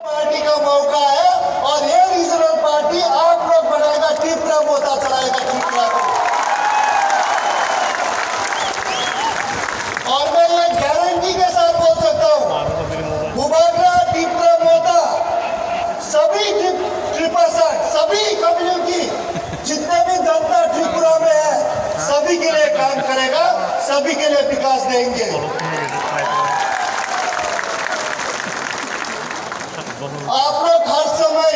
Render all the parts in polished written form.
Party का मौका है और ये रीजनल पार्टी आप लोग बनाएगा, टिपरा मोता चलाएगा टिपरा को। और मैं ये गारंटी के साथ बोल सकता हूँ, बुबागरा, टिपरा, मोता सभी ट्रिपरसट, सभी कम्युनिटी, जितने भी जनता त्रिपुरा में है, सभी के लिए काम करेगा, सभी के लिए विकास देंगे। आप लोग हर समय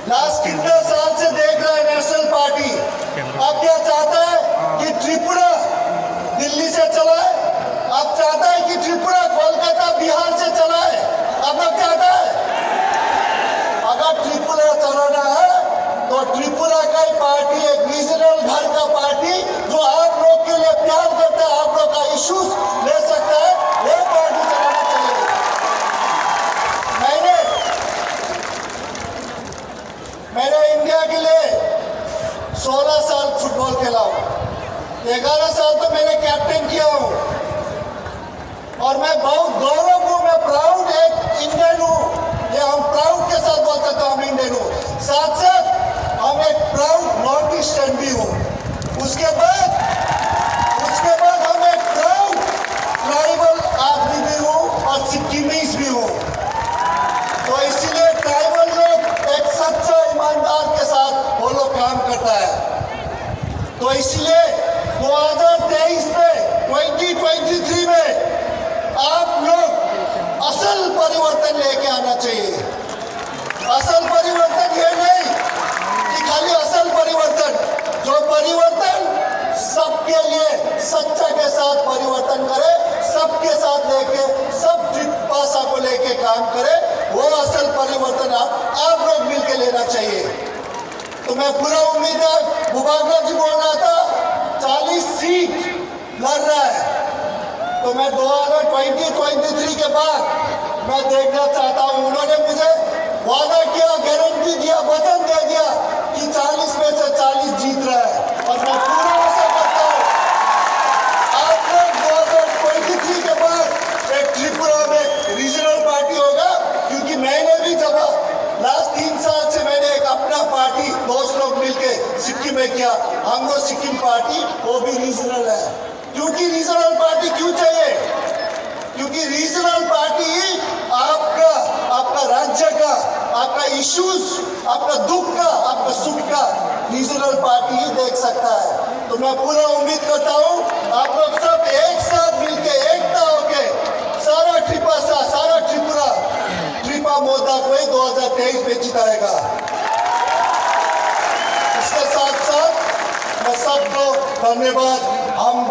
लास्ट कितने साल से देख रहे हैं नेशनल पार्टी अब क्या चाहता है कि त्रिपुरा दिल्ली से चलाए, अब चाहता है कि त्रिपुरा कोलकाता बिहार से चलाए। अब लोग चाहता है अगर त्रिपुरा चलाना है तो त्रिपुरा का ही पार्टी, एक रीजनल घर का पार्टी जो आप लोग के लिए प्यार करता है, आप लोग का इश्यूज ले सकता है, ये पार्टी चलाना चाहिए। मैंने इंडिया के लिए 16 साल फुटबॉल खेला हूँ, 11 साल तो मैंने कैप्टन किया हूँ और मैं बहुत गौरव हूँ, मैं प्राउड एक इंडियन हूँ। ये हम प्राउड के साथ बोल सकते हम इंडियन हूँ, साथ साथ हम एक प्राउड नॉर्थ ईस्टर्न भी हूँ। उसके बाद हम एक प्राउड ट्राइबल आदमी भी हूँ और सिक्किमीज भी हूँ। तो इसीलिए ट्राइबल लोग एक सच्चा ईमानदार के साथ वो लोग काम करता है। तो इसलिए 2023 में 2023 में आप लोग असल परिवर्तन लेके आना चाहिए। असल परिवर्तन ये नहीं कि खाली असल परिवर्तन, जो परिवर्तन सबके लिए सच्चा के साथ परिवर्तन करे, सबके साथ लेके, सब भाषा को लेके काम करे, वो असल परिवर्तन आप लोग मिलके लेना चाहिए। तो मैं पूरा उम्मीद है, बुबागरा जी बोल रहा था 40 सीट लड़ रहा है, तो मैं 2023 के बाद मैं देखना चाहता हूँ। उन्होंने मुझे वादा किया, गारंटी दिया, वचन दे दिया कि 40 में से 40 जीत रहा है और मैं पूरा आशा करता हूँ आप लोग 2023 के बाद एक त्रिपुरा में रीजनल पार्टी होगा। क्योंकि मैंने भी जब लास्ट 3 साल से मैंने एक अपना पार्टी दोस्त लोग मिलके सिक्किम में किया, हम लोग सिक्किम पार्टी, वो भी रीजनल है। क्योंकि रीजनल पार्टी क्यों चाहिए? क्योंकि रीजनल पार्टी ही आपका राज्य का, आपका इश्यूज, आपका दुख का, आपका सुख का रीजनल पार्टी ही देख सकता है। तो मैं पूरा उम्मीद करता हूँ आप लोग सब एक साथ मिलके, एकता होके सारा त्रिपुरा मोदा को ही 2023 में जिताएगा। इसके साथ साथ मैं सबको धन्यवाद, हम